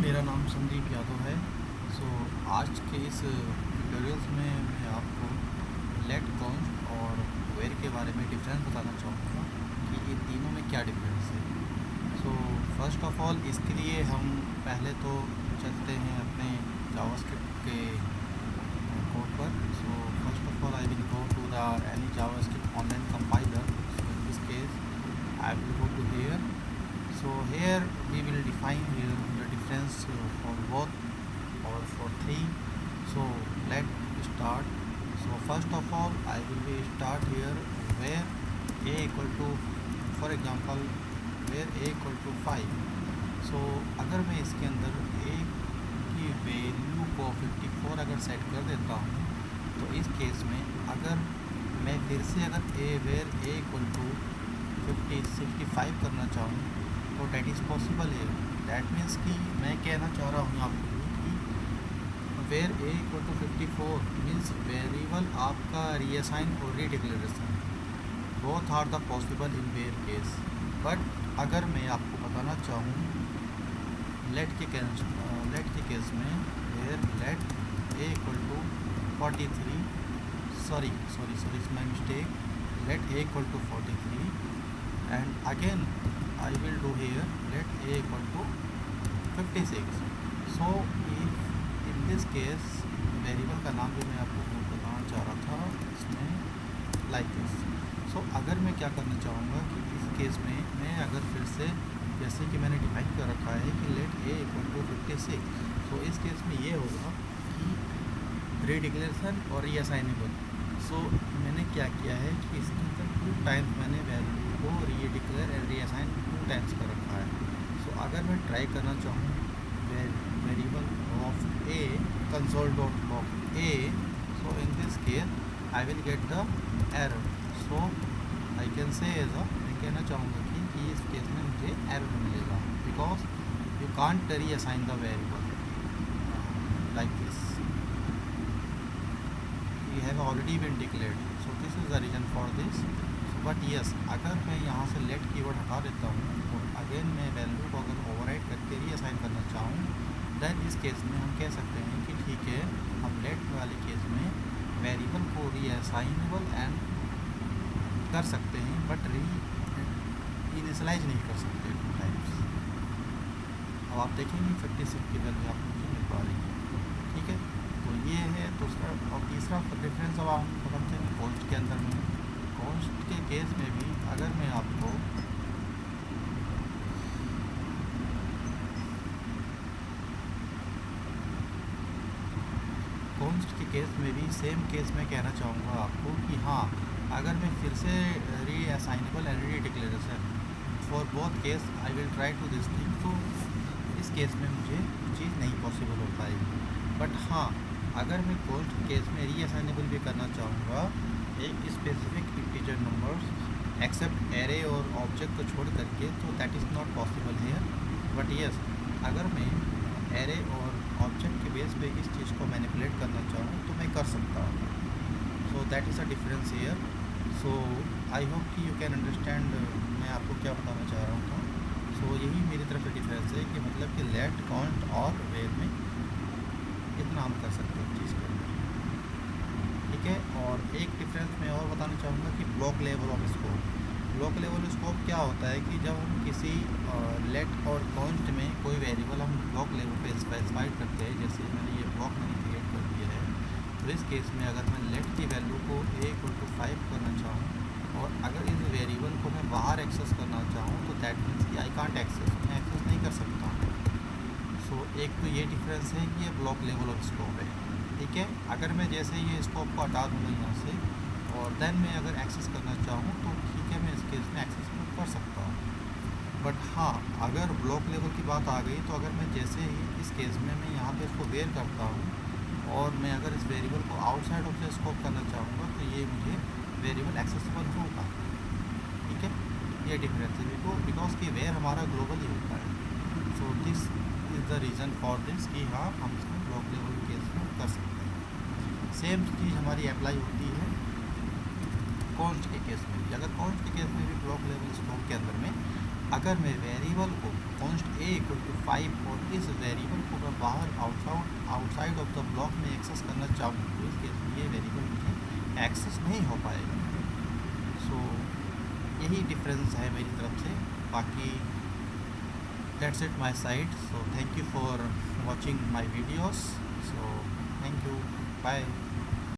मेरा नाम संदीप यादव है। आज के इस ट्यूटोरियल्स में मैं आपको लेट, कॉन्स्ट और वेर के बारे में डिफरेंस बताना चाहूँगा कि इन तीनों में क्या डिफरेंस है। फर्स्ट ऑफ ऑल इसके लिए हम पहले तो चलते हैं अपने जावास्क्रिप्ट के कोड पर। First of all I will go to the any JavaScript online compiler. In this case I will go to here. Here we will define here the difference for both or for three. Let's start. First of all I will be start here where a equal to, for example, where a equal to 5. अगर मैं इसके अंदर a की value को 54 अगर set कर देता हूँ तो इस केस में अगर मैं फिर से अगर a where a equal to 65 करना चाहूँ तो डैट इज़ पॉसिबल है। डैट मीन्स कि मैं कहना चाह रहा हूँ आपको कि var a equal to 54 means variable आपका रीअसाइन और redeclaration both are the possible in var case. But अगर मैं आपको बताना चाहूँ लेट के केस में where let a equal to 43 sorry it's my mistake, let a equal to 43 and again I will do here let a equal to 56. In this case variable का नाम भी मैं आपको बताना चाह रहा था इसमें लाइक दिस। अगर मैं क्या करना चाहूँगा कि इस केस में मैं अगर फिर से जैसे कि मैंने डिफाइन कर रखा है कि लेट a इक्वल टू 56, इस केस में ये होगा कि रीडिक्लेरेशन और रीअसाइनेबल। मैंने क्या किया है कि इसके अंदर 2 टाइम्स मैंने वैल्यू को रीडिक्लेयर एंड रीअसाइन 2 टाइम्स कर रखा है। अगर मैं ट्राई करना चाहूँ variable of a console dot log A, in this case I will get the error. I can say मैं कहना चाहूँगा कि इस केस में मुझे एरर मिलेगा because you can't reassign the variable like this, you have already been declared. This is the reason for this. But yes, अगर मैं यहाँ से let कीवर्ड हटा देता हूँ और अगेन मैं वैल्यू को अगर ओवरराइट करके रीअसाइन करना चाहूँ देन इस केस में हम कह सकते हैं कि ठीक है हम let वाले केस में वेरिएबल को रीअसाइनेबल एंड कर सकते हैं बट इनिशलाइज नहीं कर सकते 2 टाइम्स। अब आप देखेंगे 56 की वैल्यू आपको नहीं मिल पा रही है, ठीक है। तो ये है दूसरा। और तीसरा डिफरेंस अब हम समझते हैं कॉन्स्ट के अंदर में। कॉन्स्ट के केस में भी अगर मैं आपको सेम केस में कहना चाहूँगा आपको कि हाँ अगर मैं फिर से reassignable and redeclaration for both case I will try to this thing, तो इस केस में मुझे चीज़ नहीं पॉसिबल हो पाएगी। बट हाँ अगर मैं कॉन्स्ट केस में रीअसाइनेबल भी करना चाहूँगा एक specific integer numbers accept array और ऑब्जेक्ट को छोड़ करके, तो that is not possible here. But yes अगर मैं एरे और ऑब्जेक्ट के बेस पे इस चीज़ को मैनिपुलेट करना चाहूँ तो मैं कर सकता हूँ। That is a difference here. I hope कि यू कैन अंडरस्टैंड मैं आपको क्या बताना चाह रहा हूँ। यही मेरी तरफ से डिफरेंस है कि मतलब कि लेट, कॉन्स्ट और वेर में इतना हम कर सकते हैं चीज़ के अंदर, ठीक है। और एक डिफरेंस मैं और बताना चाहूँगा कि block level of scope. Block level scope क्या होता है कि जब हम किसी लेट और कॉन्स्ट में कोई वेरिएबल हम ब्लॉक लेवल पे स्पेसिफाइड करते हैं, जैसे मैंने ये ब्लॉक मैंने क्रिएट कर दिया है, तो इस केस में अगर मैं लेट की वैल्यू को a इक्वल टू 5 करना चाहूँ और अगर इस वेरिएबल को मैं बाहर एक्सेस करना चाहूँ तो दैट मीन्स कि आई कांट एक्सेस, मैं एक्सेस नहीं कर सकता। एक तो ये डिफरेंस है कि ये ब्लॉक लेवल ऑफ स्कोप है, ठीक है। अगर मैं जैसे ये स्कोप को हटा दूँगा यहाँ से और देन मैं अगर एक्सेस करना चाहूँ तो ठीक है मैं इस केस में एक्सेस कर सकता हूँ। बट हाँ अगर ब्लॉक लेवल की बात आ गई तो अगर मैं जैसे ही इस केस में मैं यहाँ पे इसको वेयर करता हूँ और मैं अगर इस वेरिएबल को आउटसाइड ऑफ द स्कोप करना चाहूँगा तो ये मुझे वेरिएबल एक्सेसिबल होगा, ठीक है। ये डिफरेंस है बिकॉज कि वेयर हमारा ग्लोबल ही होता है। This is the reason for this कि हाँ हम इसमें ब्लॉक लेवल केस में कर सकते हैं। सेम चीज़ हमारी अप्लाई होती है कॉन्स्ट के केस में भी। अगर कॉन्स्ट के केस में भी ब्लॉक लेवल स्कोप के अंदर में अगर मैं वेरिएबल को कॉन्स्ट ए इक्वल टू 5 और इस वेरिएबल को मैं बाहर आउटसाइड ऑफ द ब्लॉक में एक्सेस करना चाहूँ तो इस केस में ये वेरिएबल मुझे एक्सेस नहीं हो पाएगा। सो यही डिफरेंस है मेरी तरफ से। बाकी that's it my side. So thank you for watching my videos. So thank you, bye.